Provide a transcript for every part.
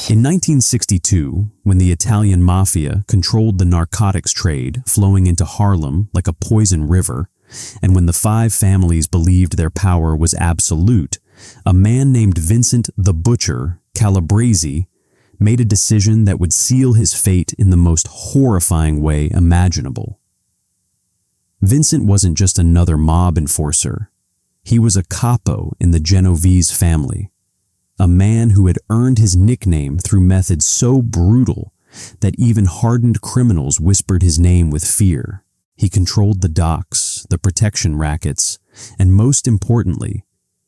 In 1962, when the Italian Mafia controlled the narcotics trade flowing into Harlem like a poison river, and when the five families believed their power was absolute, a man named Vincent the Butcher Calabrese made a decision that would seal his fate in the most horrifying way imaginable. Vincent wasn't just another mob enforcer. He was a capo in the Genovese family, a man who had earned his nickname through methods so brutal that even hardened criminals whispered his name with fear. He controlled the docks, the protection rackets, and most importantly,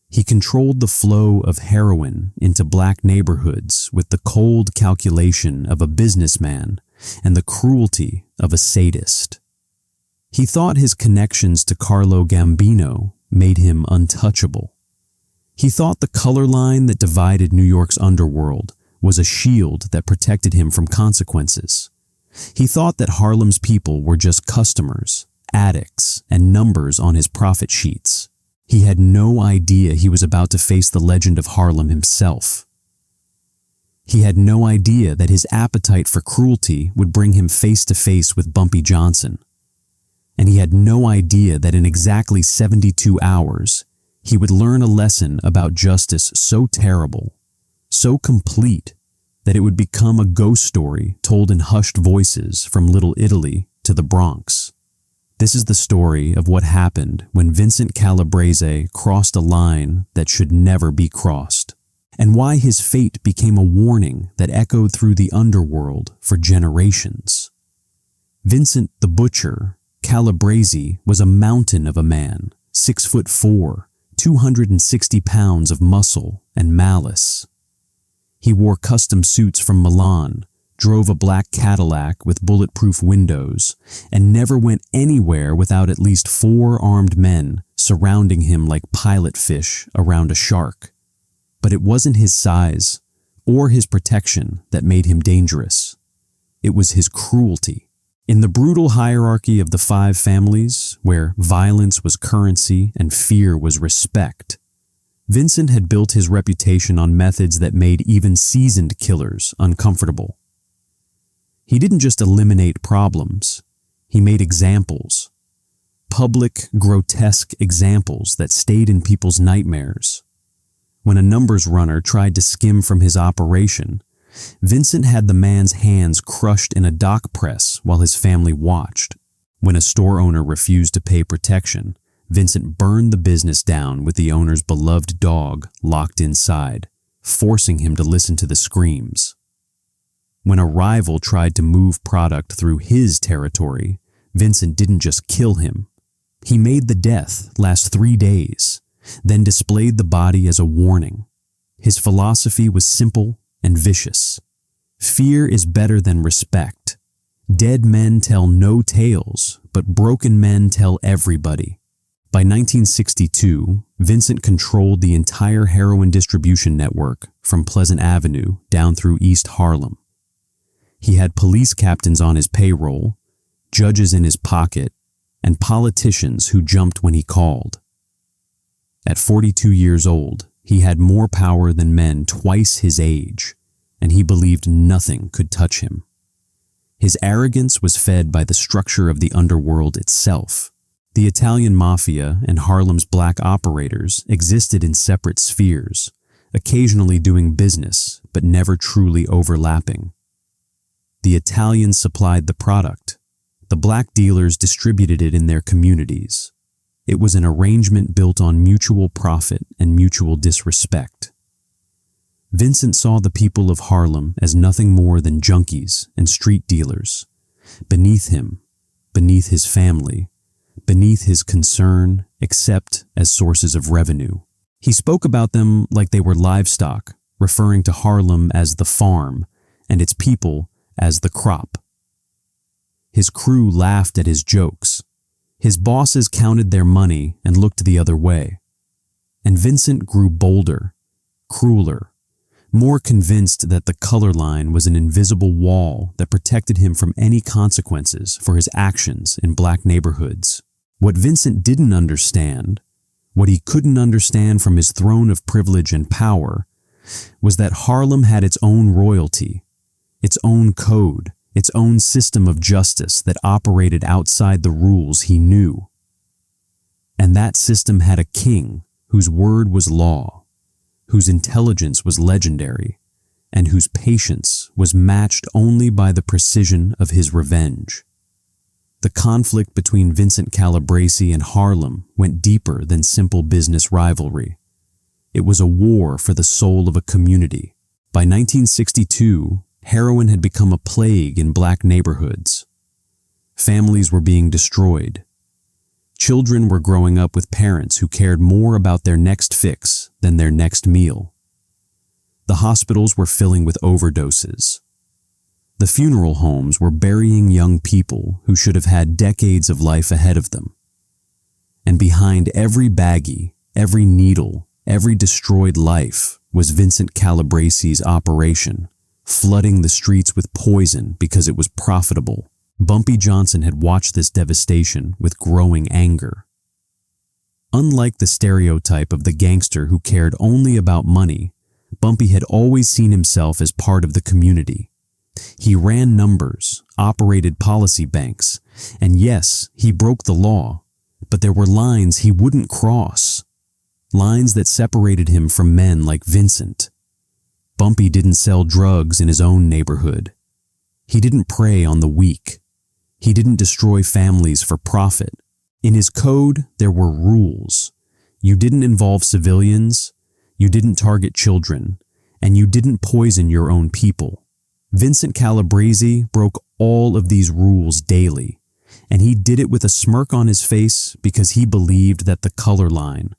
he controlled the flow of heroin into black neighborhoods with the cold calculation of a businessman and the cruelty of a sadist. He thought his connections to Carlo Gambino made him untouchable. He thought the color line that divided New York's underworld was a shield that protected him from consequences. He thought that Harlem's people were just customers, addicts, and numbers on his profit sheets. He had no idea he was about to face the legend of Harlem himself. He had no idea that his appetite for cruelty would bring him face to face with Bumpy Johnson. And he had no idea that in exactly 72 hours, he would learn a lesson about justice so terrible, so complete, that it would become a ghost story told in hushed voices from Little Italy to the Bronx. This is the story of what happened when Vincent Calabrese crossed a line that should never be crossed, and why his fate became a warning that echoed through the underworld for generations. Vincent the Butcher Calabrese was a mountain of a man, 6'4", 260 pounds of muscle and malice. He wore custom suits from Milan, drove a black Cadillac with bulletproof windows, and never went anywhere without at least 4 armed men surrounding him like pilot fish around a shark. But it wasn't his size or his protection that made him dangerous. It was his cruelty. In the brutal hierarchy of the five families, where violence was currency and fear was respect, Vincent had built his reputation on methods that made even seasoned killers uncomfortable. He didn't just eliminate problems, he made examples. Public, grotesque examples that stayed in people's nightmares. When a numbers runner tried to skim from his operation, Vincent had the man's hands crushed in a dock press while his family watched. When a store owner refused to pay protection, Vincent burned the business down with the owner's beloved dog locked inside, forcing him to listen to the screams. When a rival tried to move product through his territory, Vincent didn't just kill him. He made the death last 3 days, then displayed the body as a warning. His philosophy was simple and vicious. Fear is better than respect. Dead men tell no tales, but broken men tell everybody. By 1962, Vincent controlled the entire heroin distribution network from Pleasant Avenue down through East Harlem. He had police captains on his payroll, judges in his pocket, and politicians who jumped when he called. At 42 years old, he had more power than men twice his age, and he believed nothing could touch him. His arrogance was fed by the structure of the underworld itself. The Italian Mafia and Harlem's black operators existed in separate spheres, occasionally doing business, but never truly overlapping. The Italians supplied the product. The black dealers distributed it in their communities. It was an arrangement built on mutual profit and mutual disrespect. Vincent saw the people of Harlem as nothing more than junkies and street dealers. Beneath him, beneath his family, beneath his concern, except as sources of revenue. He spoke about them like they were livestock, referring to Harlem as the farm and its people as the crop. His crew laughed at his jokes. His bosses counted their money and looked the other way. And Vincent grew bolder, crueler, more convinced that the color line was an invisible wall that protected him from any consequences for his actions in black neighborhoods. What Vincent didn't understand, what he couldn't understand from his throne of privilege and power, was that Harlem had its own royalty, its own code, its own system of justice that operated outside the rules he knew. And that system had a king whose word was law, whose intelligence was legendary, and whose patience was matched only by the precision of his revenge. The conflict between Vincent Calabrese and Harlem went deeper than simple business rivalry. It was a war for the soul of a community. By 1962, heroin had become a plague in black neighborhoods. Families were being destroyed. Children were growing up with parents who cared more about their next fix than their next meal. The hospitals were filling with overdoses. The funeral homes were burying young people who should have had decades of life ahead of them. And behind every baggie, every needle, every destroyed life was Vincent Calabrese's operation, flooding the streets with poison because it was profitable. Bumpy Johnson had watched this devastation with growing anger. Unlike the stereotype of the gangster who cared only about money, Bumpy had always seen himself as part of the community. He ran numbers, operated policy banks, and yes, he broke the law, but there were lines he wouldn't cross. Lines that separated him from men like Vincent. Bumpy didn't sell drugs in his own neighborhood. He didn't prey on the weak. He didn't destroy families for profit. In his code, there were rules. You didn't involve civilians, you didn't target children, and you didn't poison your own people. Vincent Calabrese broke all of these rules daily, and he did it with a smirk on his face because he believed that the color line,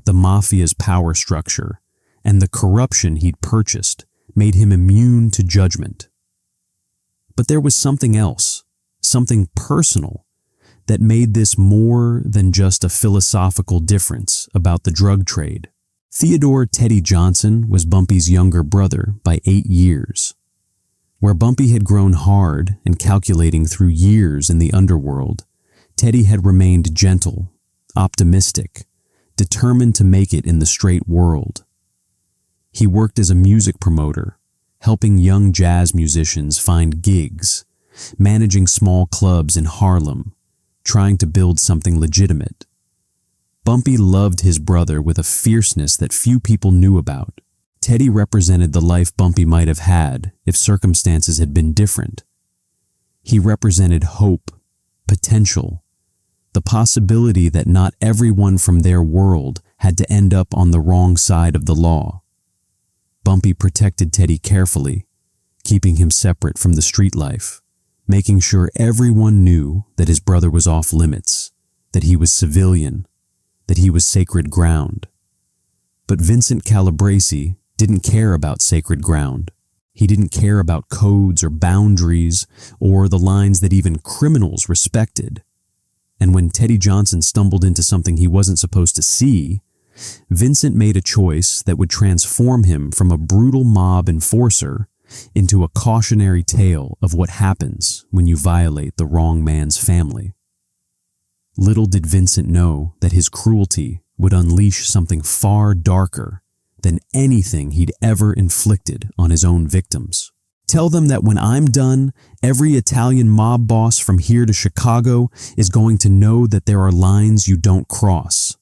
the Mafia's power structure, and the corruption he'd purchased made him immune to judgment. But there was something else, something personal, that made this more than just a philosophical difference about the drug trade. Theodore Teddy Johnson was Bumpy's younger brother by 8 years. Where Bumpy had grown hard and calculating through years in the underworld, Teddy had remained gentle, optimistic, determined to make it in the straight world. He worked as a music promoter, helping young jazz musicians find gigs, managing small clubs in Harlem, trying to build something legitimate. Bumpy loved his brother with a fierceness that few people knew about. Teddy represented the life Bumpy might have had if circumstances had been different. He represented hope, potential, the possibility that not everyone from their world had to end up on the wrong side of the law. Bumpy protected Teddy carefully, keeping him separate from the street life, making sure everyone knew that his brother was off limits, that he was civilian, that he was sacred ground. But Vincent Calabrese didn't care about sacred ground. He didn't care about codes or boundaries or the lines that even criminals respected. And when Teddy Johnson stumbled into something he wasn't supposed to see, Vincent made a choice that would transform him from a brutal mob enforcer into a cautionary tale of what happens when you violate the wrong man's family. Little did Vincent know that his cruelty would unleash something far darker than anything he'd ever inflicted on his own victims. Tell them that when I'm done, every Italian mob boss from here to Chicago is going to know that there are lines you don't cross.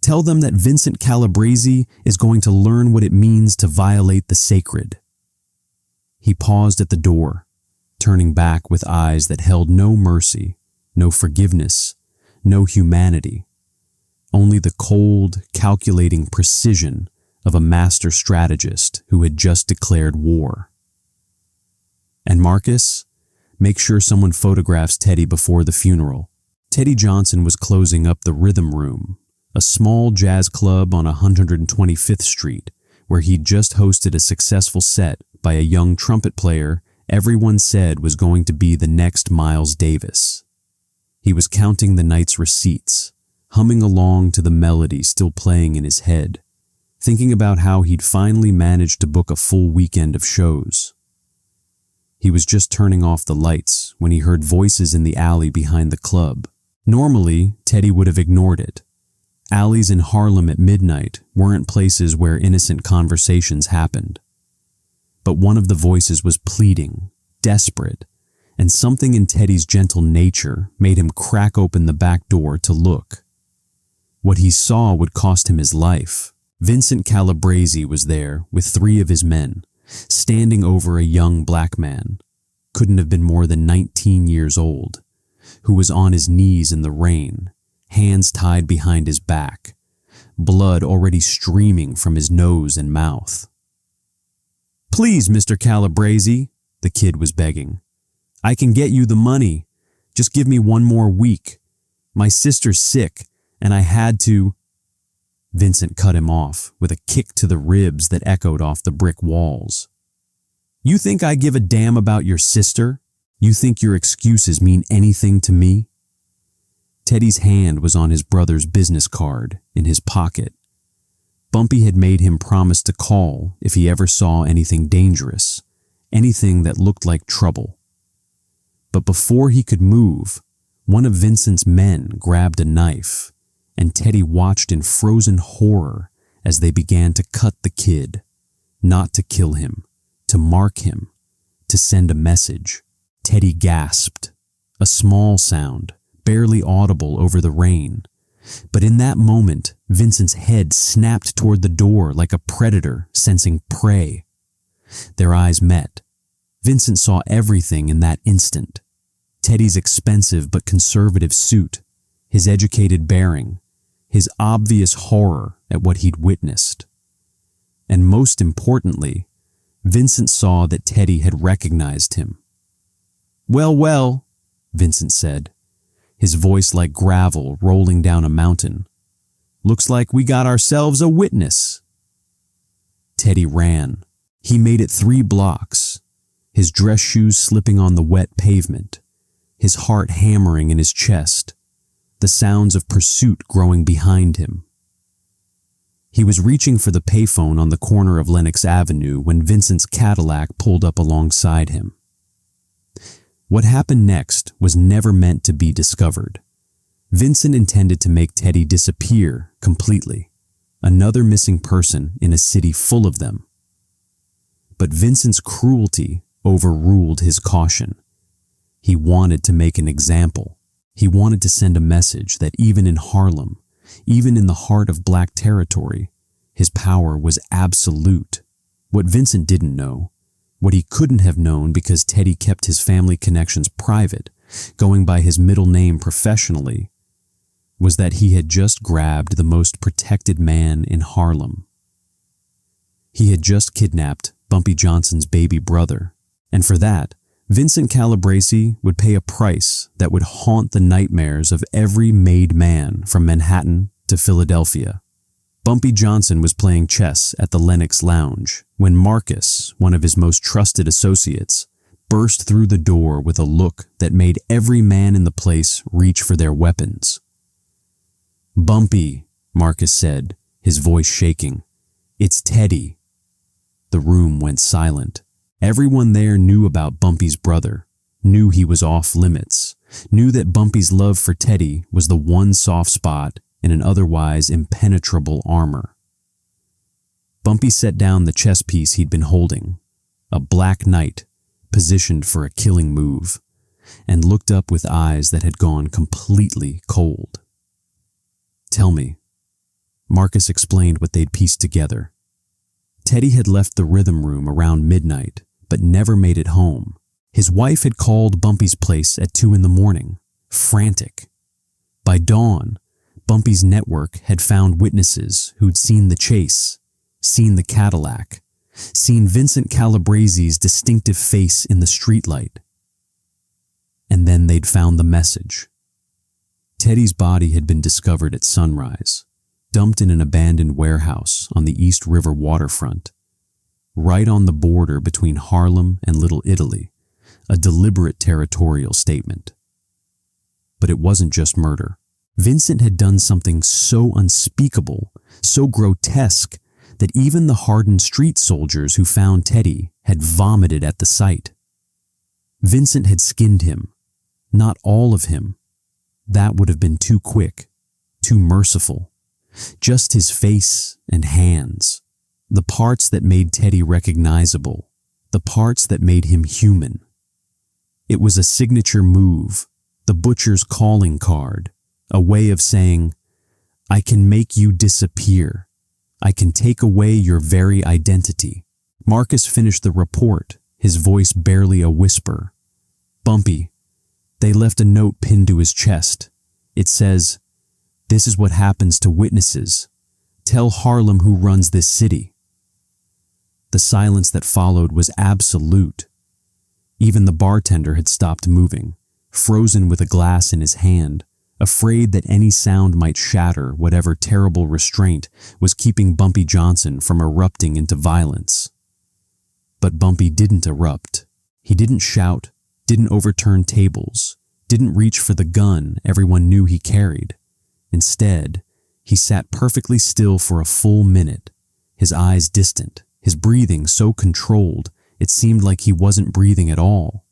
Tell them that Vincent Calabrese is going to learn what it means to violate the sacred. He paused at the door, turning back with eyes that held no mercy, no forgiveness, no humanity, only the cold, calculating precision of a master strategist who had just declared war. And Marcus, make sure someone photographs Teddy before the funeral. Teddy Johnson was closing up the Rhythm Room, a small jazz club on 125th Street, where he'd just hosted a successful set by a young trumpet player everyone said was going to be the next Miles Davis. He was counting the night's receipts, humming along to the melody still playing in his head, thinking about how he'd finally managed to book a full weekend of shows. He was just turning off the lights when he heard voices in the alley behind the club. Normally, Teddy would have ignored it, Alleys in Harlem at midnight weren't places where innocent conversations happened. But one of the voices was pleading, desperate, and something in Teddy's gentle nature made him crack open the back door to look. What he saw would cost him his life. Vincent Calabrese was there with 3 of his men, standing over a young black man, couldn't have been more than 19 years old, who was on his knees in the rain, hands tied behind his back, blood already streaming from his nose and mouth. "Please, Mr. Calabrese," the kid was begging. "I can get you the money. Just give me 1 more week. My sister's sick, and I had to—" Vincent cut him off with a kick to the ribs that echoed off the brick walls. "You think I give a damn about your sister? You think your excuses mean anything to me?" Teddy's hand was on his brother's business card in his pocket. Bumpy had made him promise to call if he ever saw anything dangerous, anything that looked like trouble. But before he could move, one of Vincent's men grabbed a knife, and Teddy watched in frozen horror as they began to cut the kid, not to kill him, to mark him, to send a message. Teddy gasped, a small sound, barely audible over the rain. But in that moment, Vincent's head snapped toward the door like a predator sensing prey. Their eyes met. Vincent saw everything in that instant. Teddy's expensive but conservative suit, his educated bearing, his obvious horror at what he'd witnessed. And most importantly, Vincent saw that Teddy had recognized him. "Well, well," Vincent said, his voice like gravel rolling down a mountain. "Looks like we got ourselves a witness." Teddy ran. He made it 3 blocks, his dress shoes slipping on the wet pavement, his heart hammering in his chest, the sounds of pursuit growing behind him. He was reaching for the payphone on the corner of Lenox Avenue when Vincent's Cadillac pulled up alongside him. What happened next was never meant to be discovered. Vincent intended to make Teddy disappear completely, another missing person in a city full of them. But Vincent's cruelty overruled his caution. He wanted to make an example. He wanted to send a message that even in Harlem, even in the heart of black territory, his power was absolute. What Vincent didn't know, what he couldn't have known because Teddy kept his family connections private, going by his middle name professionally, was that he had just grabbed the most protected man in Harlem. He had just kidnapped Bumpy Johnson's baby brother, and for that, Vincent Calabrese would pay a price that would haunt the nightmares of every made man from Manhattan to Philadelphia. Bumpy Johnson was playing chess at the Lenox Lounge when Marcus, one of his most trusted associates, burst through the door with a look that made every man in the place reach for their weapons. "Bumpy," Marcus said, his voice shaking. "It's Teddy." The room went silent. Everyone there knew about Bumpy's brother, knew he was off limits, knew that Bumpy's love for Teddy was the one soft spot in an otherwise impenetrable armor. Bumpy set down the chess piece he'd been holding, a black knight positioned for a killing move, and looked up with eyes that had gone completely cold. "Tell me." Marcus explained what they'd pieced together. Teddy had left the rhythm room around midnight, but never made it home. His wife had called Bumpy's place at 2 a.m, frantic. By dawn, Bumpy's network had found witnesses who'd seen the chase, seen the Cadillac, seen Vincent Calabrese's distinctive face in the streetlight. And then they'd found the message. Teddy's body had been discovered at sunrise, dumped in an abandoned warehouse on the East River waterfront, right on the border between Harlem and Little Italy, a deliberate territorial statement. But it wasn't just murder. Vincent had done something so unspeakable, so grotesque, that even the hardened street soldiers who found Teddy had vomited at the sight. Vincent had skinned him, not all of him. That would have been too quick, too merciful. just his face and hands, the parts that made Teddy recognizable, the parts that made him human. It was a signature move, the butcher's calling card, a way of saying, I can make you disappear. I can take away your very identity. Marcus finished the report, his voice barely a whisper. Bumpy. They left a note pinned to his chest. It says, this is what happens to witnesses. Tell Harlem who runs this city. The silence that followed was absolute. Even the bartender had stopped moving, frozen with a glass in his hand, afraid that any sound might shatter whatever terrible restraint was keeping Bumpy Johnson from erupting into violence. But Bumpy didn't erupt. He didn't shout, didn't overturn tables, didn't reach for the gun everyone knew he carried. Instead, he sat perfectly still for a full minute, his eyes distant, his breathing so controlled it seemed like he wasn't breathing at all.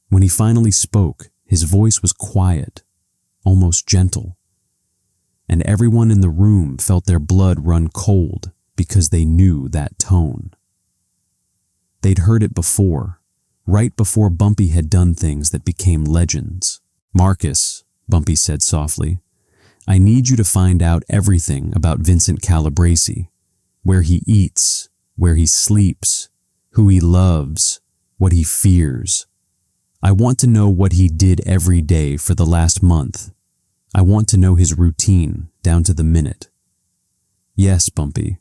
When he finally spoke, his voice was quiet, almost gentle, and everyone in the room felt their blood run cold because they knew that tone. They'd heard it before, right before Bumpy had done things that became legends. Marcus, Bumpy said softly, I need you to find out everything about Vincent Calabresi, where he eats, where he sleeps, who he loves, what he fears. I want to know what he did every day for the last month. I want to know his routine, down to the minute. Yes, Bumpy.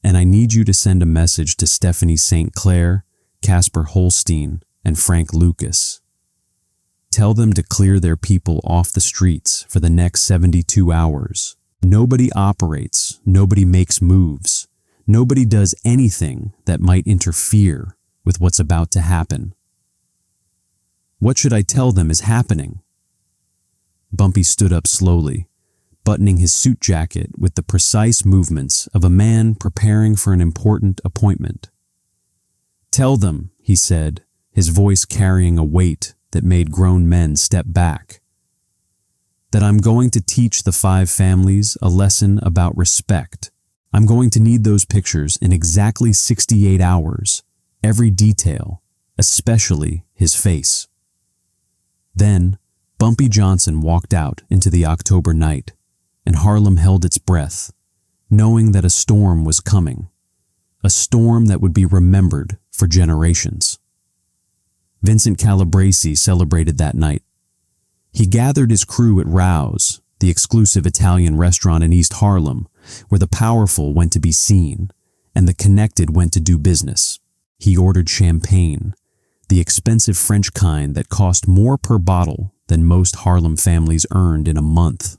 And I need you to send a message to Stephanie St. Clair, Casper Holstein, and Frank Lucas. Tell them to clear their people off the streets for the next 72 hours. Nobody operates, nobody makes moves, nobody does anything that might interfere with what's about to happen. What should I tell them is happening? Bumpy stood up slowly, buttoning his suit jacket with the precise movements of a man preparing for an important appointment. Tell them, he said, his voice carrying a weight that made grown men step back, that I'm going to teach the 5 families a lesson about respect. I'm going to need those pictures in exactly 68 hours, every detail, especially his face. Then, Bumpy Johnson walked out into the October night, and Harlem held its breath, knowing that a storm was coming, a storm that would be remembered for generations. Vincent Calabresi celebrated that night. He gathered his crew at Rouse, the exclusive Italian restaurant in East Harlem, where the powerful went to be seen and the connected went to do business. He ordered champagne, the expensive French kind that cost more per bottle than most Harlem families earned in a month.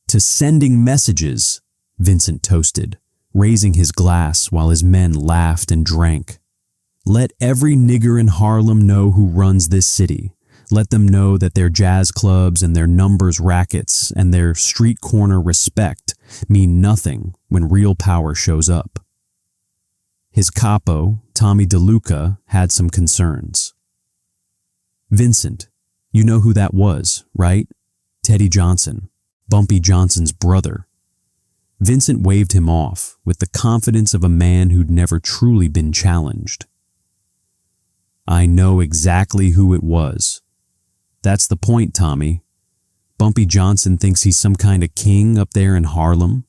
To sending messages, Vincent toasted, raising his glass while his men laughed and drank. Let every nigger in Harlem know who runs this city. Let them know that their jazz clubs and their numbers rackets and their street corner respect mean nothing when real power shows up. His capo, Tommy DeLuca, had some concerns. Vincent, you know who that was, right? Teddy Johnson, Bumpy Johnson's brother. Vincent waved him off with the confidence of a man who'd never truly been challenged. I know exactly who it was. That's the point, Tommy. Bumpy Johnson thinks he's some kind of king up there in Harlem.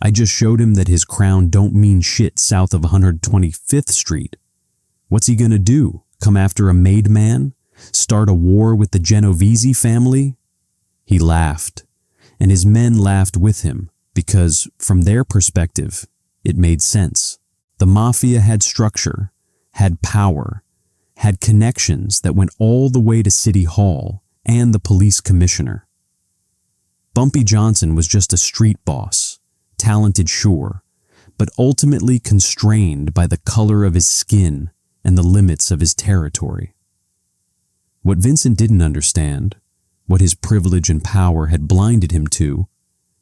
I just showed him that his crown don't mean shit south of 125th Street. What's he gonna do? Come after a made man? Start a war with the Genovese family? He laughed, and his men laughed with him because, from their perspective, it made sense. The Mafia had structure, had power, had connections that went all the way to City Hall and the police commissioner. Bumpy Johnson was just a street boss, talented sure, but ultimately constrained by the color of his skin and the limits of his territory. What Vincent didn't understand, what his privilege and power had blinded him to,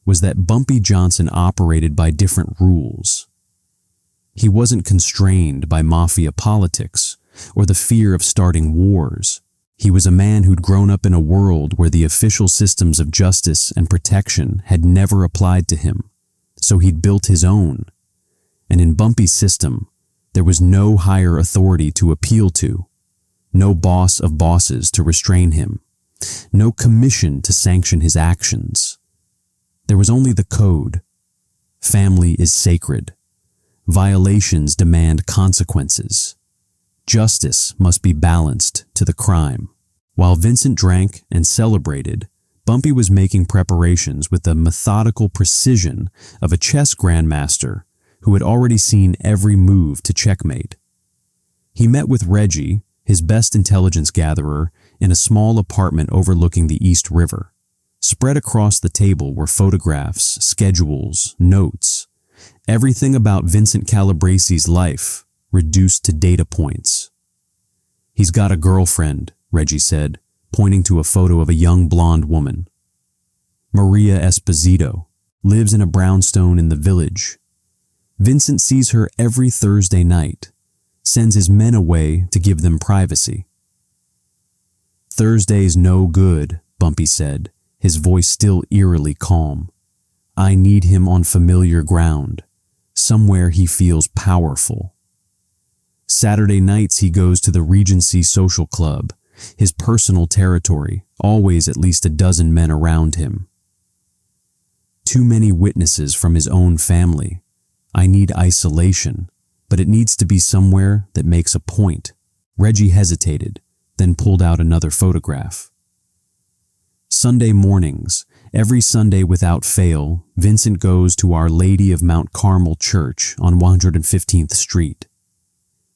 was that Bumpy Johnson operated by different rules. He wasn't constrained by Mafia politics or the fear of starting wars. He was a man who'd grown up in a world where the official systems of justice and protection had never applied to him, so he'd built his own. And in Bumpy's system, there was no higher authority to appeal to, no boss of bosses to restrain him, no commission to sanction his actions. There was only the code. Family is sacred. Violations demand consequences. Justice must be balanced to the crime. While Vincent drank and celebrated, Bumpy was making preparations with the methodical precision of a chess grandmaster who had already seen every move to checkmate. He met with Reggie, his best intelligence gatherer, in a small apartment overlooking the East River. Spread across the table were photographs, schedules, notes, everything about Vincent Calabresi's life reduced to data points. "He's got a girlfriend," Reggie said, pointing to a photo of a young blonde woman. "Maria Esposito, lives in a brownstone in the village. Vincent sees her every Thursday night, sends his men away to give them privacy." "Thursday's no good," Bumpy said, his voice still eerily calm. "I need him on familiar ground, somewhere he feels powerful." Saturday nights he goes to the Regency Social Club, his personal territory, always at least a dozen men around him. "Too many witnesses from his own family. I need isolation, but it needs to be somewhere that makes a point." Reggie hesitated, then pulled out another photograph. "Sunday mornings, every Sunday without fail, Vincent goes to Our Lady of Mount Carmel Church on 115th Street.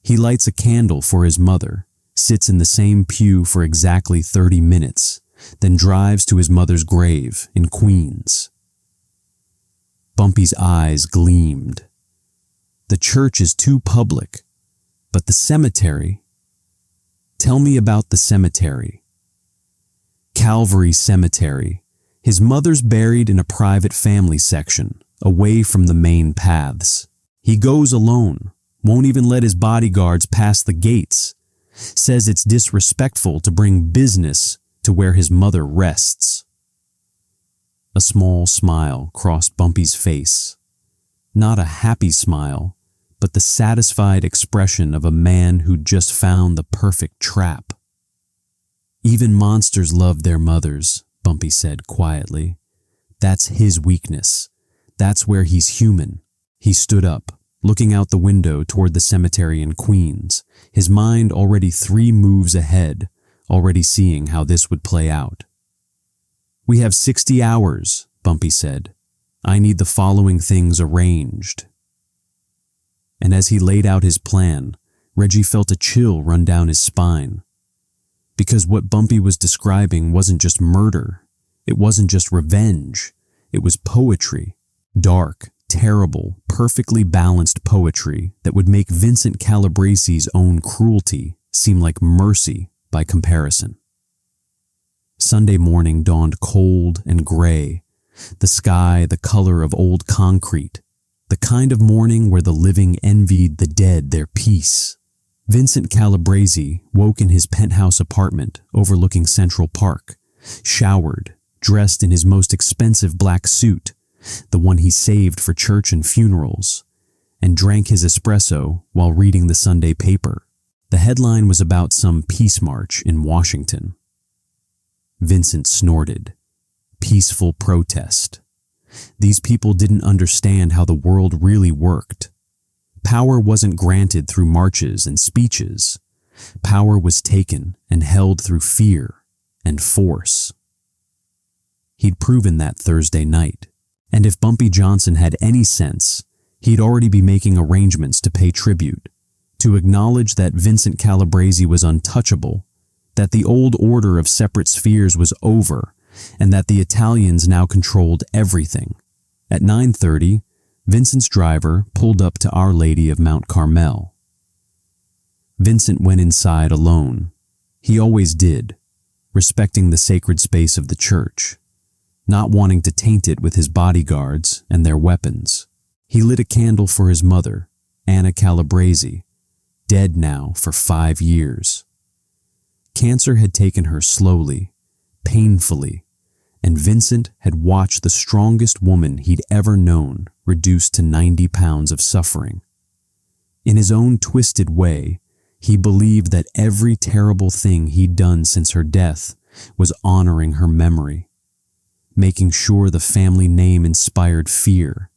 He lights a candle for his mother, sits in the same pew for exactly 30 minutes, then drives to his mother's grave in Queens." Bumpy's eyes gleamed. "The church is too public, but the cemetery? Tell me about the cemetery." "Calvary Cemetery. His mother's buried in a private family section, away from the main paths. He goes alone, won't even let his bodyguards pass the gates. Says it's disrespectful to bring business to where his mother rests." A small smile crossed Bumpy's face. Not a happy smile, but the satisfied expression of a man who'd just found the perfect trap. "Even monsters love their mothers," Bumpy said quietly. "That's his weakness. That's where he's human." He stood up, looking out the window toward the cemetery in Queens, his mind already 3 moves ahead, already seeing how this would play out. "We have 60 hours, Bumpy said. "I need the following things arranged." And as he laid out his plan, Reggie felt a chill run down his spine. Because what Bumpy was describing wasn't just murder, it wasn't just revenge, it was poetry. Dark, terrible, perfectly balanced poetry that would make Vincent Calabresi's own cruelty seem like mercy by comparison. Sunday morning dawned cold and gray, the sky the color of old concrete, the kind of morning where the living envied the dead their peace. Vincent Calabresi woke in his penthouse apartment overlooking Central Park, showered, dressed in his most expensive black suit, the one he saved for church and funerals, and drank his espresso while reading the Sunday paper. The headline was about some peace march in Washington. Vincent snorted. Peaceful protest. These people didn't understand how the world really worked. Power wasn't granted through marches and speeches. Power was taken and held through fear and force. He'd proven that Thursday night, and if Bumpy Johnson had any sense, he'd already be making arrangements to pay tribute, to acknowledge that Vincent Calabresi was untouchable, that the old order of separate spheres was over, and that the Italians now controlled everything. At 9:30, Vincent's driver pulled up to Our Lady of Mount Carmel. Vincent went inside alone. He always did, respecting the sacred space of the church, not wanting to taint it with his bodyguards and their weapons. He lit a candle for his mother, Anna Calabresi, dead now for 5 years. Cancer had taken her slowly, painfully, and Vincent had watched the strongest woman he'd ever known reduced to 90 pounds of suffering. In his own twisted way, he believed that every terrible thing he'd done since her death was honoring her memory, making sure the family name inspired fear,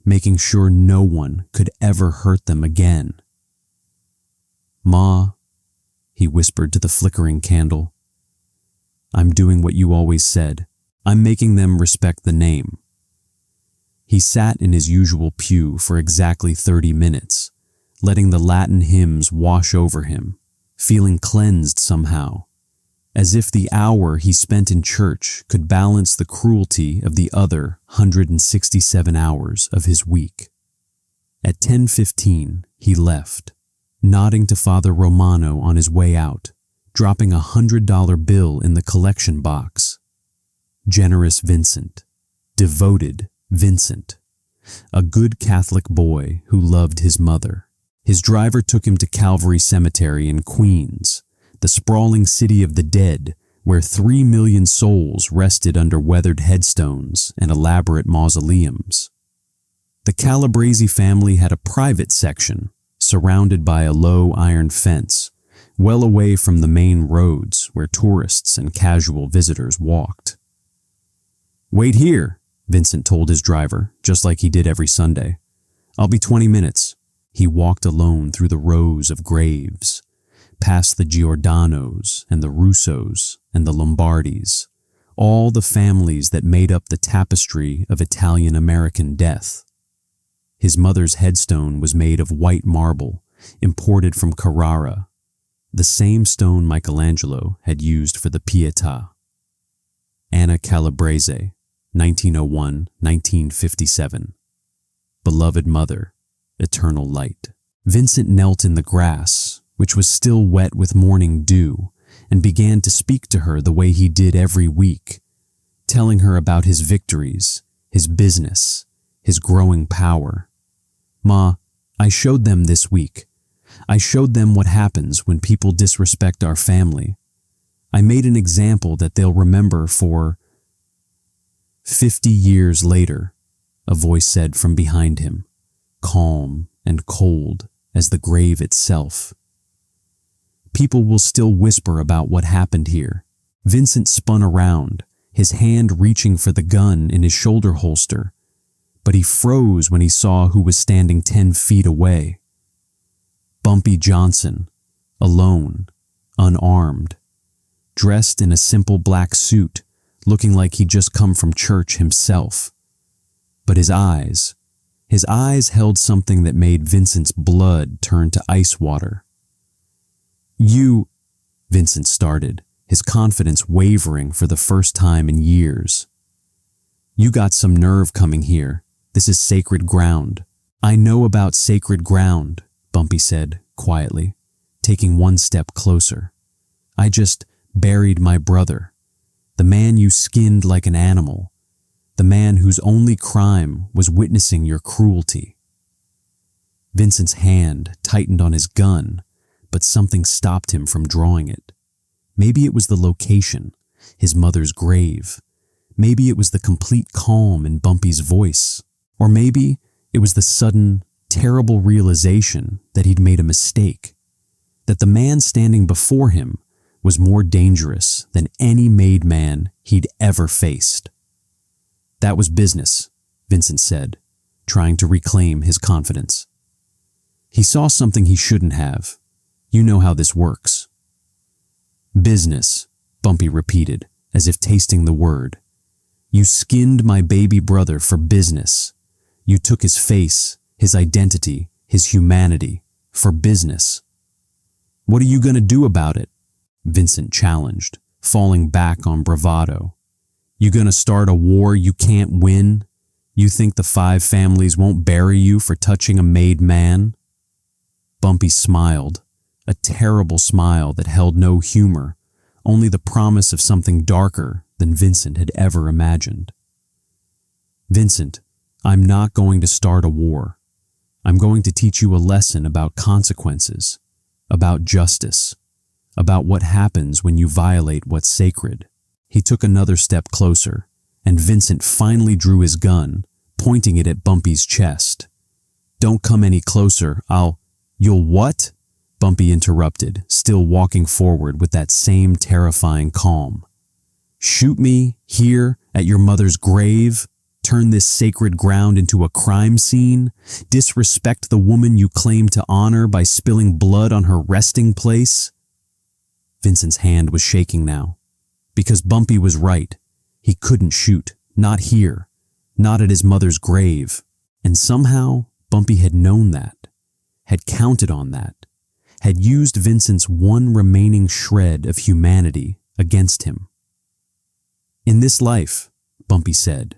making sure no one could ever hurt them again. "Ma," he whispered to the flickering candle, "I'm doing what you always said. I'm making them respect the name." He sat in his usual pew for exactly 30 minutes, letting the Latin hymns wash over him, feeling cleansed somehow, as if the hour he spent in church could balance the cruelty of the other 167 hours of his week. At 10:15, he left, nodding to Father Romano on his way out, dropping a $100 bill in the collection box. Generous Vincent, devoted Vincent, a good Catholic boy who loved his mother. His driver took him to Calvary Cemetery in Queens, the sprawling city of the dead, where 3 million souls rested under weathered headstones and elaborate mausoleums. The Calabrese family had a private section, surrounded by a low iron fence, well away from the main roads where tourists and casual visitors walked. "Wait here," Vincent told his driver, just like he did every Sunday. "I'll be 20 minutes. He walked alone through the rows of graves, past the Giordanos and the Russos and the Lombardis, all the families that made up the tapestry of Italian-American death. His mother's headstone was made of white marble, imported from Carrara, the same stone Michelangelo had used for the Pietà. Anna Calabrese, 1901-1957. Beloved mother, eternal light. Vincent knelt in the grass, which was still wet with morning dew, and began to speak to her the way he did every week, telling her about his victories, his business, his growing power. "Ma, I showed them this week. I showed them what happens when people disrespect our family. I made an example that they'll remember for..." 50 years later, a voice said from behind him, calm and cold as the grave itself. "People will still whisper about what happened here." Vincent spun around, his hand reaching for the gun in his shoulder holster, but he froze when he saw who was standing 10 feet away. Bumpy Johnson, alone, unarmed, dressed in a simple black suit, looking like he'd just come from church himself. But his eyes held something that made Vincent's blood turn to ice water. "You," Vincent started, his confidence wavering for the first time in years. "You got some nerve coming here. This is sacred ground." "I know about sacred ground," Bumpy said quietly, taking one step closer. "I just buried my brother, the man you skinned like an animal, the man whose only crime was witnessing your cruelty." Vincent's hand tightened on his gun, but something stopped him from drawing it. Maybe it was the location, his mother's grave. Maybe it was the complete calm in Bumpy's voice. Or maybe it was the sudden, terrible realization that he'd made a mistake, that the man standing before him was more dangerous than any made man he'd ever faced. "That was business," Vincent said, trying to reclaim his confidence. He saw something he shouldn't have. "You know how this works." "Business," Bumpy repeated, as if tasting the word. "You skinned my baby brother for business. You took his face, his identity, his humanity, for business." "What are you going to do about it?" Vincent challenged, falling back on bravado. "You going to start a war you can't win? You think the 5 families won't bury you for touching a made man?" Bumpy smiled, a terrible smile that held no humor, only the promise of something darker than Vincent had ever imagined. "Vincent, I'm not going to start a war. I'm going to teach you a lesson about consequences, about justice, about what happens when you violate what's sacred. He took another step closer, and Vincent finally drew his gun, pointing it at Bumpy's chest. "Don't come any closer, You'll what?" Bumpy interrupted, still walking forward with that same terrifying calm. "Shoot me, here, at your mother's grave? Turn this sacred ground into a crime scene? Disrespect the woman you claim to honor by spilling blood on her resting place?" Vincent's hand was shaking now, because Bumpy was right. He couldn't shoot, not here, not at his mother's grave. And somehow, Bumpy had known that, had counted on that, had used Vincent's one remaining shred of humanity against him. "In this life," Bumpy said,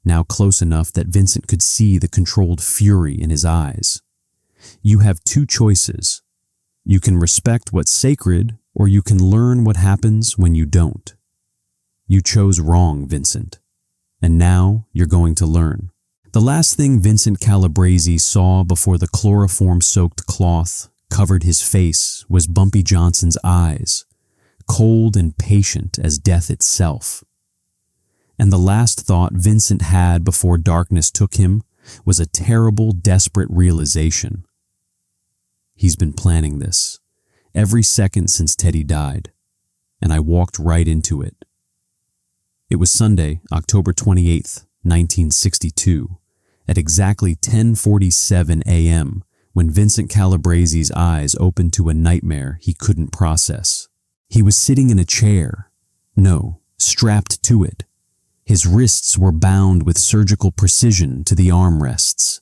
now close enough that Vincent could see the controlled fury in his eyes, "you have two choices. You can respect what's sacred, or you can learn what happens when you don't. You chose wrong, Vincent, and now you're going to learn." The last thing Vincent Calabrese saw before the chloroform-soaked cloth covered his face was Bumpy Johnson's eyes, cold and patient as death itself. And the last thought Vincent had before darkness took him was a terrible, desperate realization. He's been planning this every second since Teddy died, and I walked right into it. It was Sunday, October 28th, 1962, at exactly 10:47 a.m. when Vincent Calabrese's eyes opened to a nightmare he couldn't process. He was sitting in a chair, strapped to it. His wrists were bound with surgical precision to the armrests.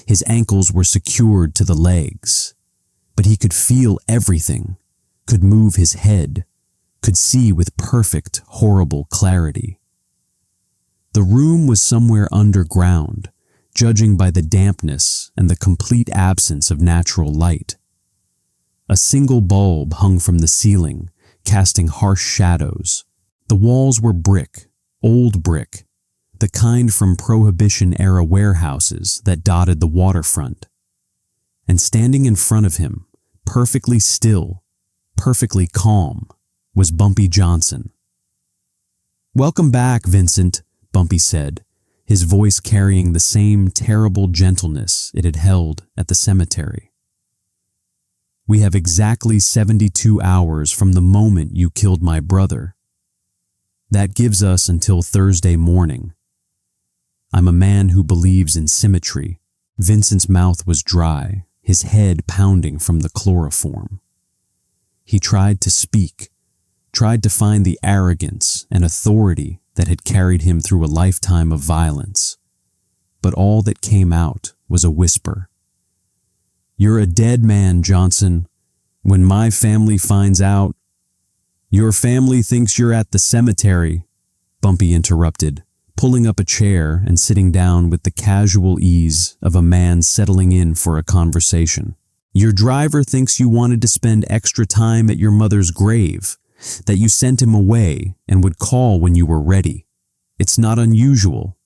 His ankles were secured to the legs. But he could feel everything, could move his head, could see with perfect, horrible clarity. The room was somewhere underground, judging by the dampness and the complete absence of natural light. A single bulb hung from the ceiling, casting harsh shadows. The walls were brick, old brick, the kind from Prohibition-era warehouses that dotted the waterfront. And standing in front of him, perfectly still, perfectly calm, was Bumpy Johnson. "Welcome back, Vincent," Bumpy said, his voice carrying the same terrible gentleness it had held at the cemetery. "We have exactly 72 hours from the moment you killed my brother. That gives us until Thursday morning. I'm a man who believes in symmetry." Vincent's mouth was dry, his head pounding from the chloroform. He tried to speak, tried to find the arrogance and authority that had carried him through a lifetime of violence. But all that came out was a whisper. "You're a dead man, Johnson. When my family finds out—" "Your family thinks you're at the cemetery," Bumpy interrupted, pulling up a chair and sitting down with the casual ease of a man settling in for a conversation. "Your driver thinks you wanted to spend extra time at your mother's grave, that you sent him away and would call when you were ready. It's not unusual.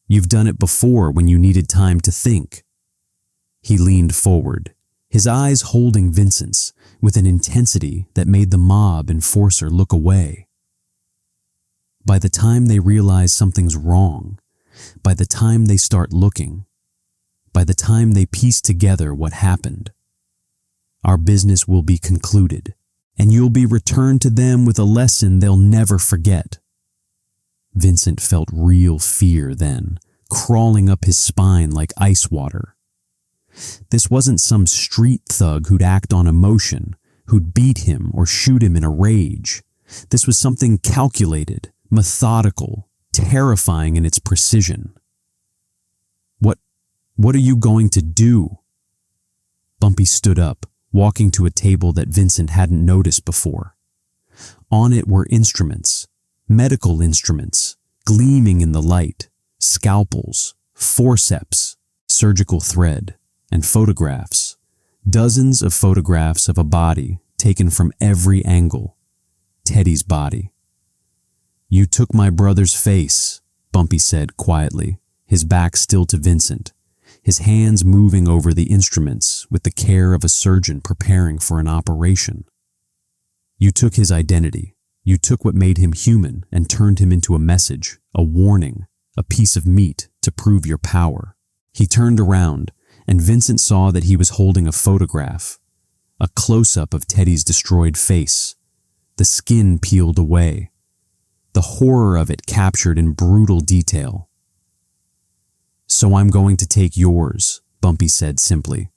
You've done it before when you needed time to think." He leaned forward, his eyes holding Vincent's with an intensity that made the mob enforcer look away. By the time they realize something's wrong, by the time they start looking, by the time they piece together what happened, our business will be concluded, and you'll be returned to them with a lesson they'll never forget. Vincent felt real fear then, crawling up his spine like ice water. This wasn't some street thug who'd act on emotion, who'd beat him or shoot him in a rage. This was something calculated, methodical, terrifying in its precision. What are you going to do?" Bumpy stood up, walking to a table that Vincent hadn't noticed before. On it were instruments, medical instruments, gleaming in the light, scalpels, forceps, surgical thread, and photographs. Dozens of photographs of a body taken from every angle. Teddy's body. "You took my brother's face," Bumpy said quietly, his back still to Vincent, his hands moving over the instruments with the care of a surgeon preparing for an operation. You took his identity. You took what made him human and turned him into a message, a warning, a piece of meat to prove your power. He turned around, and Vincent saw that he was holding a photograph, a close-up of Teddy's destroyed face, the skin peeled away, the horror of it captured in brutal detail. "So I'm going to take yours," Bumpy said simply.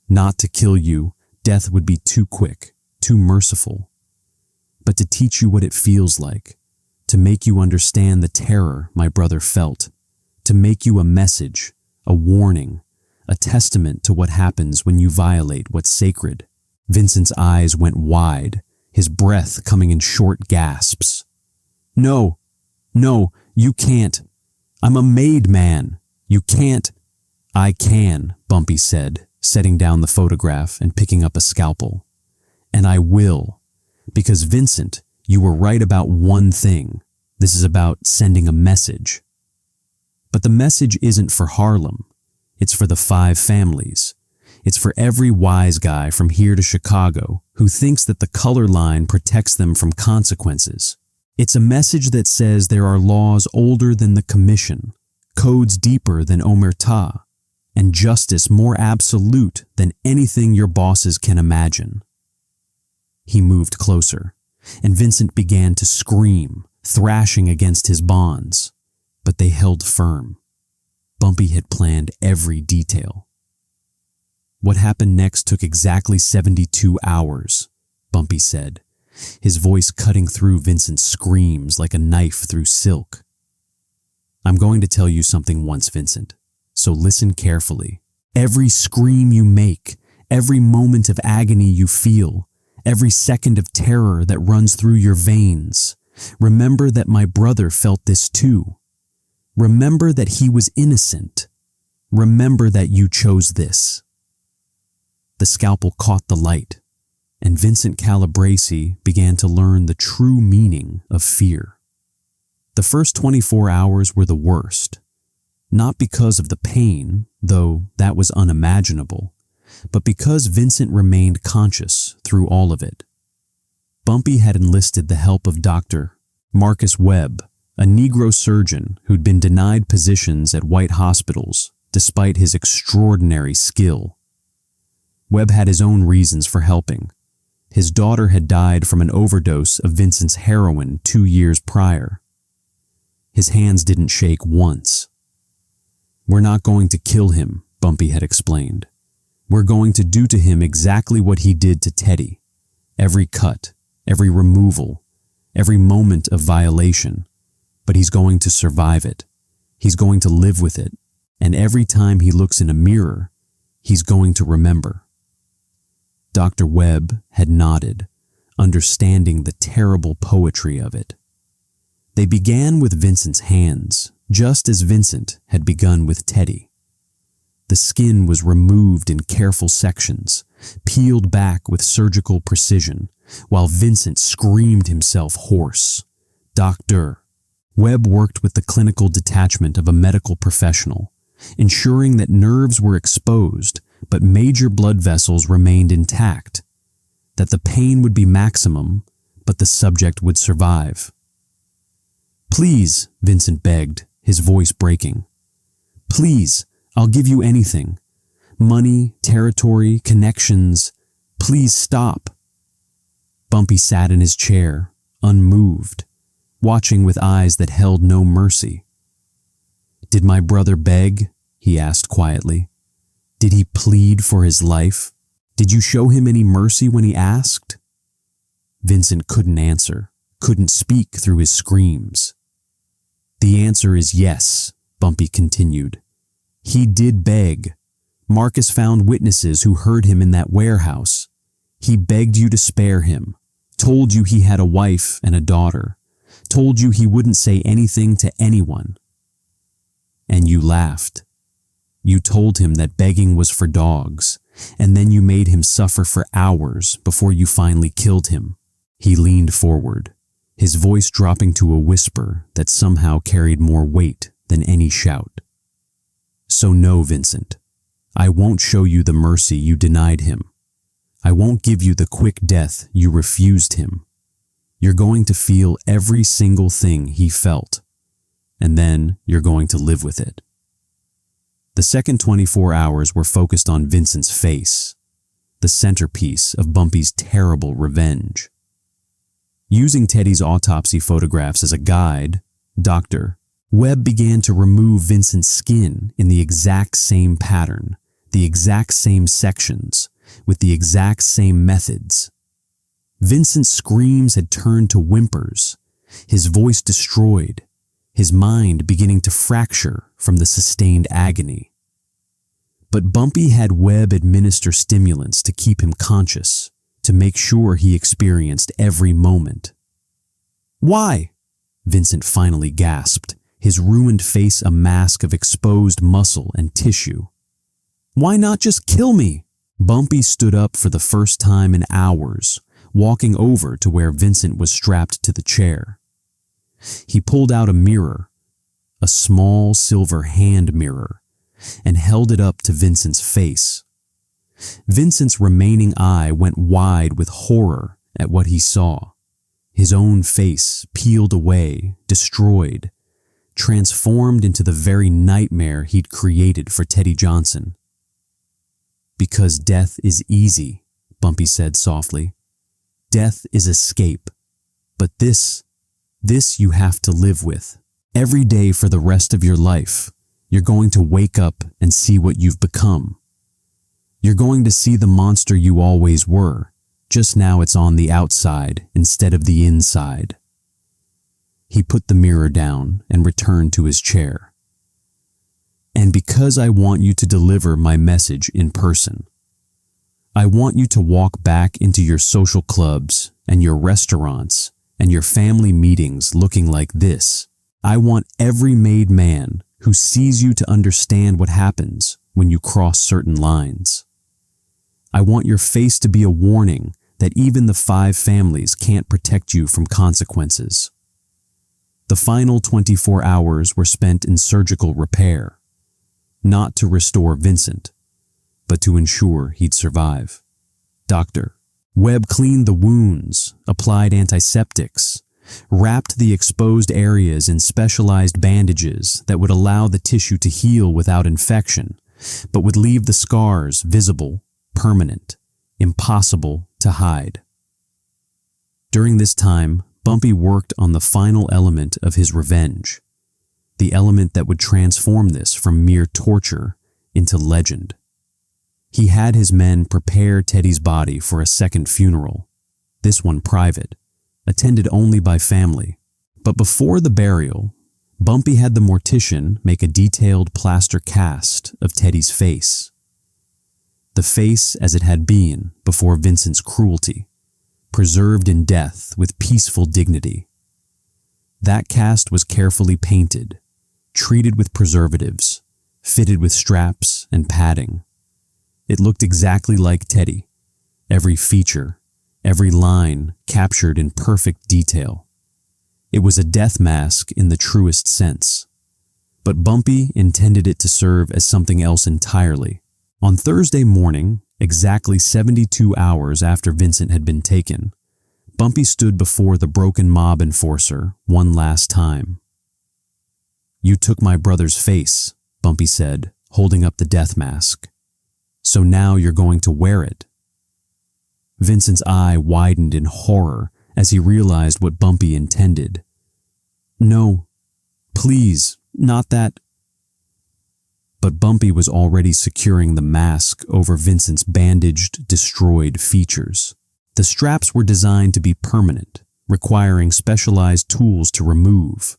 "Not to kill you, death would be too quick, too merciful. But to teach you what it feels like, to make you understand the terror my brother felt, to make you a message, a warning, a testament to what happens when you violate what's sacred." Vincent's eyes went wide, his breath coming in short gasps. No, you can't. I'm a made man. You can't." "I can," Bumpy said, setting down the photograph and picking up a scalpel. "And I will. Because Vincent, you were right about one thing. This is about sending a message. But the message isn't for Harlem. It's for the 5 families. It's for every wise guy from here to Chicago who thinks that the color line protects them from consequences. It's a message that says there are laws older than the commission, codes deeper than omerta, and justice more absolute than anything your bosses can imagine." He moved closer, and Vincent began to scream, thrashing against his bonds, but they held firm. Bumpy had planned every detail. "What happened next took exactly 72 hours, Bumpy said, his voice cutting through Vincent's screams like a knife through silk. "I'm going to tell you something once, Vincent, so listen carefully. Every scream you make, every moment of agony you feel, every second of terror that runs through your veins, remember that my brother felt this too. Remember that he was innocent. Remember that you chose this." The scalpel caught the light, and Vincent Calabresi began to learn the true meaning of fear. The first 24 hours were the worst, not because of the pain, though that was unimaginable, but because Vincent remained conscious through all of it. Bumpy had enlisted the help of Dr. Marcus Webb, a Negro surgeon who'd been denied positions at white hospitals despite his extraordinary skill. Webb had his own reasons for helping. His daughter had died from an overdose of Vincent's heroin 2 years prior. His hands didn't shake once. "We're not going to kill him," Bumpy had explained. "We're going to do to him exactly what he did to Teddy. Every cut, every removal, every moment of violation. But he's going to survive it. He's going to live with it. And every time he looks in a mirror, he's going to remember." Dr. Webb had nodded, understanding the terrible poetry of it. They began with Vincent's hands, just as Vincent had begun with Teddy. The skin was removed in careful sections, peeled back with surgical precision, while Vincent screamed himself hoarse. "Doctor." Webb worked with the clinical detachment of a medical professional, ensuring that nerves were exposed but major blood vessels remained intact, that the pain would be maximum, but the subject would survive. "Please," Vincent begged, his voice breaking. "Please, I'll give you anything. Money, territory, connections. Please stop." Bumpy sat in his chair, unmoved, watching with eyes that held no mercy. "Did my brother beg?" he asked quietly. "Did he plead for his life? Did you show him any mercy when he asked?" Vincent couldn't answer, couldn't speak through his screams. "The answer is yes," Bumpy continued. "He did beg. Marcus found witnesses who heard him in that warehouse. He begged you to spare him, told you he had a wife and a daughter, told you he wouldn't say anything to anyone. And you laughed. You told him that begging was for dogs, and then you made him suffer for hours before you finally killed him." He leaned forward, his voice dropping to a whisper that somehow carried more weight than any shout. "So no, Vincent, I won't show you the mercy you denied him. I won't give you the quick death you refused him. You're going to feel every single thing he felt, and then you're going to live with it. The second 24 hours were focused on Vincent's face, the centerpiece of Bumpy's terrible revenge. Using Teddy's autopsy photographs as a guide, Dr. Webb began to remove Vincent's skin in the exact same pattern, the exact same sections, with the exact same methods. Vincent's screams had turned to whimpers, his voice destroyed, his mind beginning to fracture from the sustained agony. But Bumpy had Webb administer stimulants to keep him conscious, to make sure he experienced every moment. "Why?" Vincent finally gasped, his ruined face a mask of exposed muscle and tissue. "Why not just kill me?" Bumpy stood up for the first time in hours, walking over to where Vincent was strapped to the chair. He pulled out a mirror, a small silver hand mirror, and held it up to Vincent's face. Vincent's remaining eye went wide with horror at what he saw. His own face peeled away, destroyed, transformed into the very nightmare he'd created for Teddy Johnson. "Because death is easy," Bumpy said softly. "Death is escape. But this you have to live with. Every day for the rest of your life, you're going to wake up and see what you've become. You're going to see the monster you always were, just now it's on the outside instead of the inside." He put the mirror down and returned to his chair. "And because I want you to deliver my message in person, I want you to walk back into your social clubs and your restaurants and your family meetings looking like this. I want every made man who sees you to understand what happens when you cross certain lines. I want your face to be a warning that even the 5 families can't protect you from consequences." The final 24 hours were spent in surgical repair, not to restore Vincent, but to ensure he'd survive. Dr. Webb cleaned the wounds, applied antiseptics, wrapped the exposed areas in specialized bandages that would allow the tissue to heal without infection, but would leave the scars visible, permanent, impossible to hide. During this time, Bumpy worked on the final element of his revenge, the element that would transform this from mere torture into legend. He had his men prepare Teddy's body for a second funeral, this one private, attended only by family. But before the burial, Bumpy had the mortician make a detailed plaster cast of Teddy's face. The face as it had been before Vincent's cruelty, preserved in death with peaceful dignity. That cast was carefully painted, treated with preservatives, fitted with straps and padding. It looked exactly like Teddy, every feature, every line captured in perfect detail. It was a death mask in the truest sense. But Bumpy intended it to serve as something else entirely. On Thursday morning, exactly 72 hours after Vincent had been taken, Bumpy stood before the broken mob enforcer one last time. "You took my brother's face," Bumpy said, holding up the death mask. "So now you're going to wear it." Vincent's eye widened in horror as he realized what Bumpy intended. "No, please, not that." But Bumpy was already securing the mask over Vincent's bandaged, destroyed features. The straps were designed to be permanent, requiring specialized tools to remove.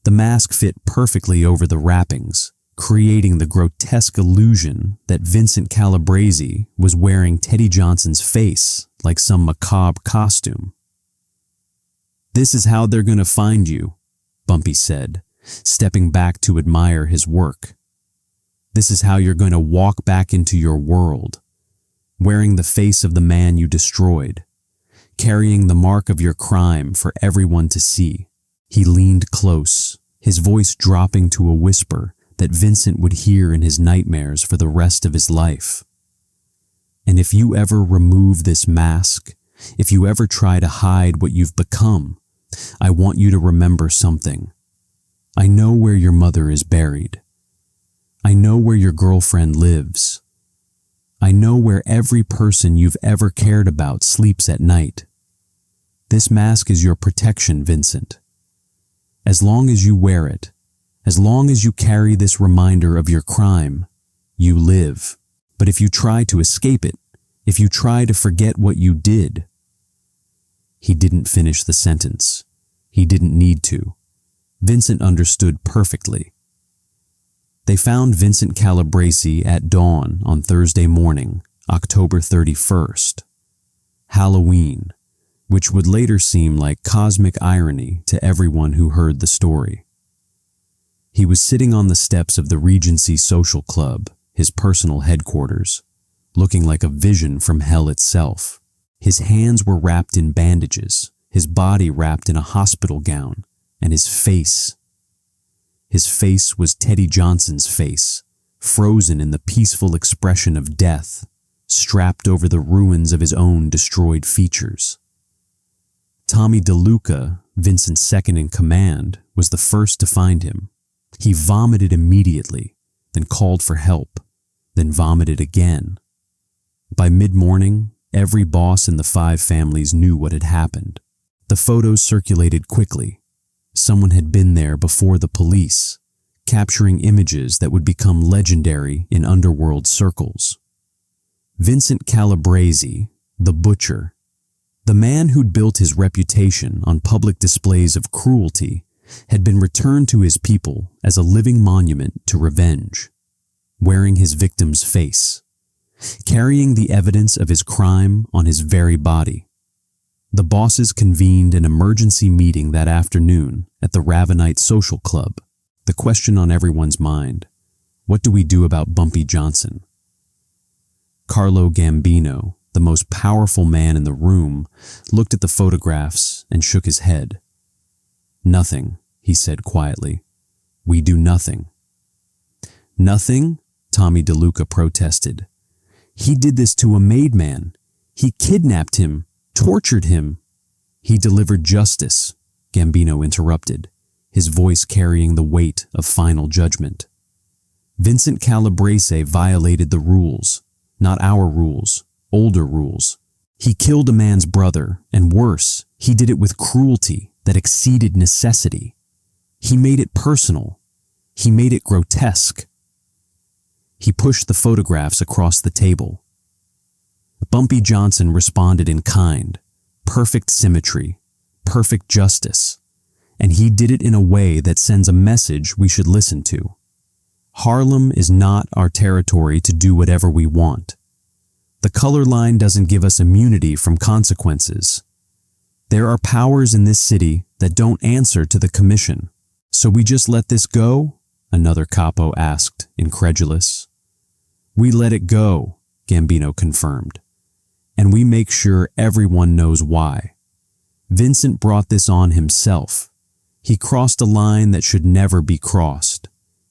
The mask fit perfectly over the wrappings, creating the grotesque illusion that Vincent Calabrese was wearing Teddy Johnson's face like some macabre costume. "This is how they're going to find you," Bumpy said, stepping back to admire his work. "This is how you're going to walk back into your world, wearing the face of the man you destroyed, carrying the mark of your crime for everyone to see." He leaned close, his voice dropping to a whisper that Vincent would hear in his nightmares for the rest of his life. And if you ever remove this mask, if you ever try to hide what you've become, I want you to remember something. I know where your mother is buried. I know where your girlfriend lives. I know where every person you've ever cared about sleeps at night. This mask is your protection, Vincent. As long as you wear it, as long as you carry this reminder of your crime, you live. But if you try to escape it, if you try to forget what you did— He didn't finish the sentence. He didn't need to. Vincent understood perfectly. They found Vincent Calabrese at dawn on Thursday morning, October 31st. Halloween, which would later seem like cosmic irony to everyone who heard the story. He was sitting on the steps of the Regency Social Club, his personal headquarters, looking like a vision from hell itself. His hands were wrapped in bandages, his body wrapped in a hospital gown, and his face was Teddy Johnson's face, frozen in the peaceful expression of death, strapped over the ruins of his own destroyed features. Tommy DeLuca, Vincent's second in command, was the first to find him. He vomited immediately, then called for help, then vomited again. By mid-morning, every boss in the 5 families knew what had happened. The photos circulated quickly. Someone had been there before the police, capturing images that would become legendary in underworld circles. Vincent Calabrese, the butcher, the man who'd built his reputation on public displays of cruelty, had been returned to his people as a living monument to revenge, wearing his victim's face, carrying the evidence of his crime on his very body. The bosses convened an emergency meeting that afternoon at the Ravenite Social Club. The question on everyone's mind: what do we do about Bumpy Johnson? Carlo Gambino, the most powerful man in the room, looked at the photographs and shook his head. "Nothing," he said quietly. "We do nothing." "Nothing?" Tommy DeLuca protested. "He did this to a maidman. He kidnapped him, tortured him." "He delivered justice," Gambino interrupted, his voice carrying the weight of final judgment. "Vincent Calabrese violated the rules, not our rules, older rules. He killed a man's brother, and worse, he did it with cruelty that exceeded necessity. He made it personal. He made it grotesque." He pushed the photographs across the table. Bumpy Johnson responded in kind, perfect symmetry, perfect justice, and he did it in a way that sends a message we should listen to. Harlem is not our territory to do whatever we want. The color line doesn't give us immunity from consequences. There are powers in this city that don't answer to the commission. "So we just let this go?" another capo asked, incredulous. "We let it go," Gambino confirmed. "And we make sure everyone knows why. Vincent brought this on himself. He crossed a line that should never be crossed.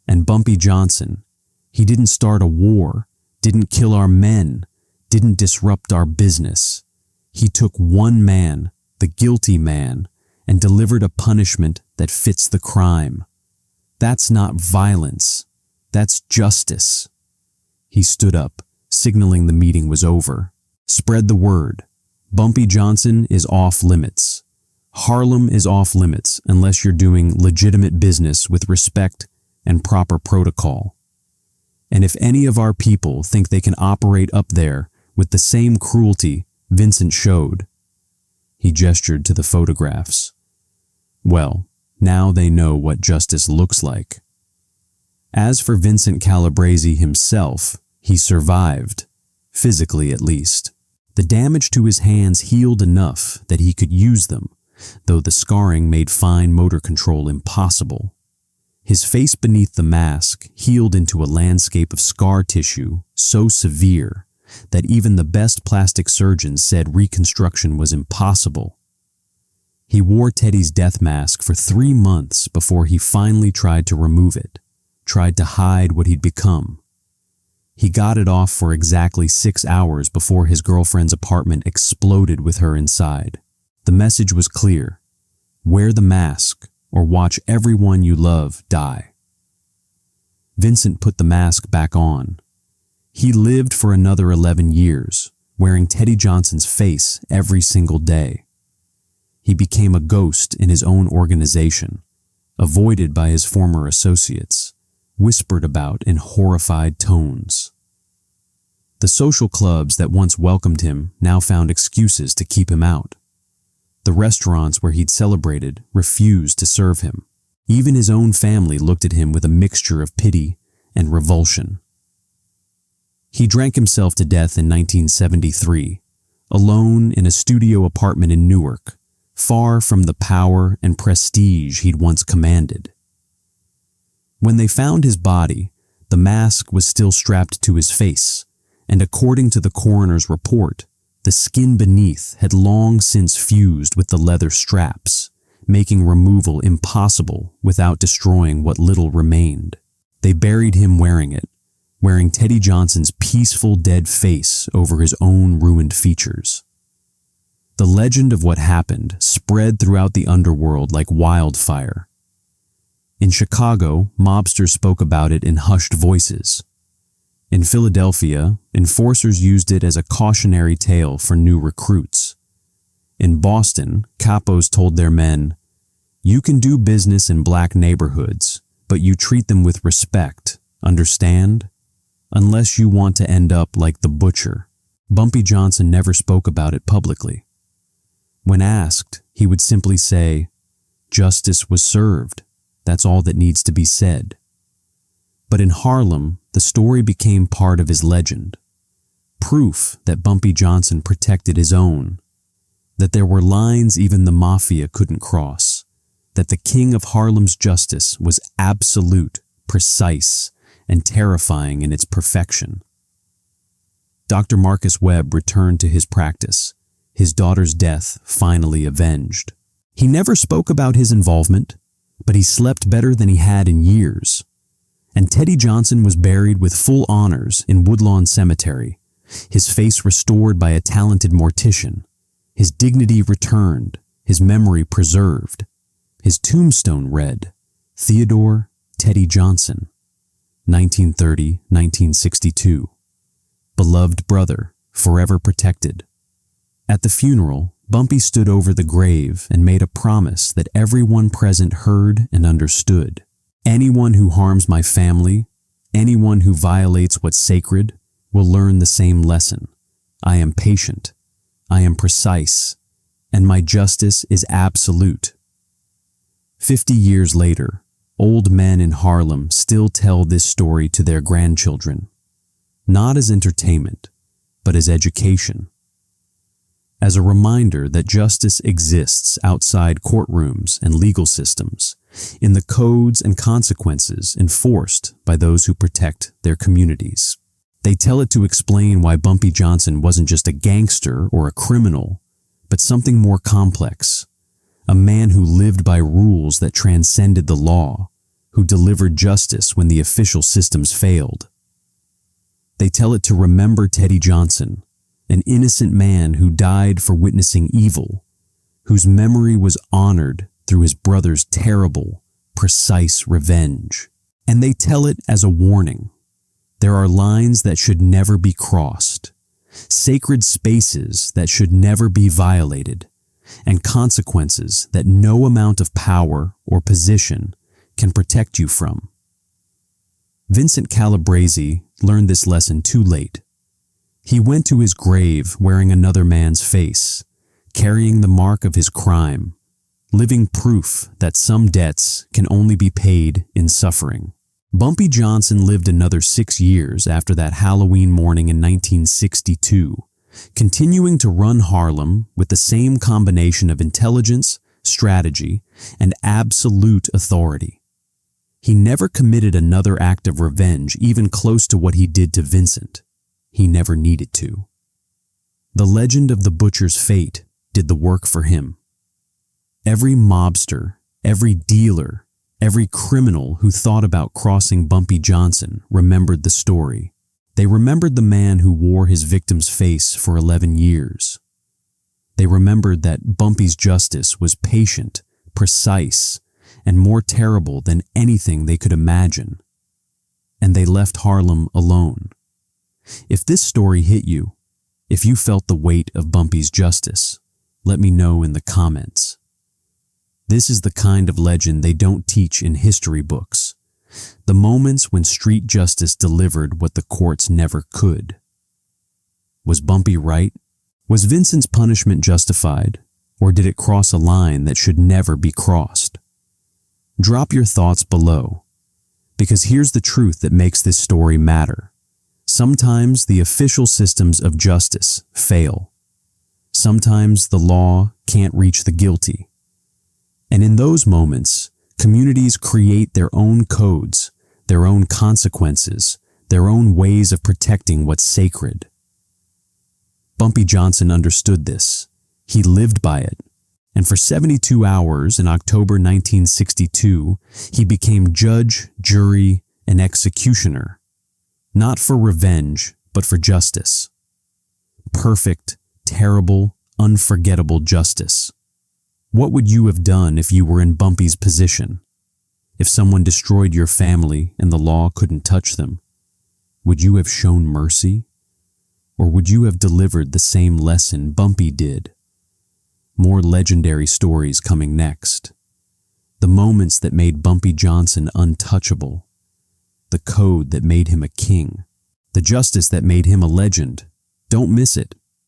And Bumpy Johnson, he didn't start a war, didn't kill our men, didn't disrupt our business. He took one man, the guilty man, and delivered a punishment that fits the crime. That's not violence. That's justice." He stood up, signaling the meeting was over. "Spread the word. Bumpy Johnson is off limits. Harlem is off limits unless you're doing legitimate business with respect and proper protocol. And if any of our people think they can operate up there with the same cruelty Vincent showed," he gestured to the photographs, "well, now they know what justice looks like." As for Vincent Calabrese himself, he survived, physically at least. The damage to his hands healed enough that he could use them, though the scarring made fine motor control impossible. His face beneath the mask healed into a landscape of scar tissue so severe that even the best plastic surgeons said reconstruction was impossible. He wore Teddy's death mask for 3 months before he finally tried to remove it, tried to hide what he'd become. He got it off for exactly 6 hours before his girlfriend's apartment exploded with her inside. The message was clear: wear the mask or watch everyone you love die. Vincent put the mask back on. He lived for another 11 years, wearing Teddy Johnson's face every single day. He became a ghost in his own organization, avoided by his former associates, whispered about in horrified tones. The social clubs that once welcomed him now found excuses to keep him out. The restaurants where he'd celebrated refused to serve him. Even his own family looked at him with a mixture of pity and revulsion. He drank himself to death in 1973, alone in a studio apartment in Newark, far from the power and prestige he'd once commanded. When they found his body, the mask was still strapped to his face, and according to the coroner's report, the skin beneath had long since fused with the leather straps, making removal impossible without destroying what little remained. They buried him wearing it, wearing Teddy Johnson's peaceful dead face over his own ruined features. The legend of what happened spread throughout the underworld like wildfire. In Chicago, mobsters spoke about it in hushed voices. In Philadelphia, enforcers used it as a cautionary tale for new recruits. In Boston, capos told their men, "You can do business in black neighborhoods, but you treat them with respect, understand? Unless you want to end up like the butcher." Bumpy Johnson never spoke about it publicly. When asked, he would simply say, "Justice was served. That's all that needs to be said." But in Harlem, the story became part of his legend. Proof that Bumpy Johnson protected his own, that there were lines even the Mafia couldn't cross, that the king of Harlem's justice was absolute, precise, and terrifying in its perfection. Dr. Marcus Webb returned to his practice, his daughter's death finally avenged. He never spoke about his involvement, but he slept better than he had in years. And Teddy Johnson was buried with full honors in Woodlawn Cemetery, his face restored by a talented mortician, his dignity returned, his memory preserved. His tombstone read, Theodore Teddy Johnson, 1930-1962. Beloved brother, forever protected. At the funeral, Bumpy stood over the grave and made a promise that everyone present heard and understood. Anyone who harms my family, anyone who violates what's sacred, will learn the same lesson. I am patient, I am precise, and my justice is absolute. 50 years later, old men in Harlem still tell this story to their grandchildren, not as entertainment, but as education. As a reminder that justice exists outside courtrooms and legal systems, in the codes and consequences enforced by those who protect their communities. They tell it to explain why Bumpy Johnson wasn't just a gangster or a criminal, but something more complex, a man who lived by rules that transcended the law, who delivered justice when the official systems failed. They tell it to remember Teddy Johnson, an innocent man who died for witnessing evil, whose memory was honored through his brother's terrible, precise revenge. And they tell it as a warning. There are lines that should never be crossed, sacred spaces that should never be violated, and consequences that no amount of power or position can protect you from. Vincent Calabrese learned this lesson too late. He went to his grave wearing another man's face, carrying the mark of his crime, living proof that some debts can only be paid in suffering. Bumpy Johnson lived another 6 years after that Halloween morning in 1962, continuing to run Harlem with the same combination of intelligence, strategy, and absolute authority. He never committed another act of revenge even close to what he did to Vincent. He never needed to. The legend of the butcher's fate did the work for him. Every mobster, every dealer, every criminal who thought about crossing Bumpy Johnson remembered the story. They remembered the man who wore his victim's face for 11 years. They remembered that Bumpy's justice was patient, precise, and more terrible than anything they could imagine. And they left Harlem alone. If this story hit you, if you felt the weight of Bumpy's justice, let me know in the comments. This is the kind of legend they don't teach in history books. The moments when street justice delivered what the courts never could. Was Bumpy right? Was Vincent's punishment justified, or did it cross a line that should never be crossed? Drop your thoughts below, because here's the truth that makes this story matter. Sometimes the official systems of justice fail. Sometimes the law can't reach the guilty. And in those moments, communities create their own codes, their own consequences, their own ways of protecting what's sacred. Bumpy Johnson understood this. He lived by it. And for 72 hours in October 1962, he became judge, jury, and executioner. Not for revenge, but for justice. Perfect, terrible, unforgettable justice. What would you have done if you were in Bumpy's position? If someone destroyed your family and the law couldn't touch them, would you have shown mercy? Or would you have delivered the same lesson Bumpy did? More legendary stories coming next. The moments that made Bumpy Johnson untouchable. The code that made him a king. The justice that made him a legend. Don't miss it.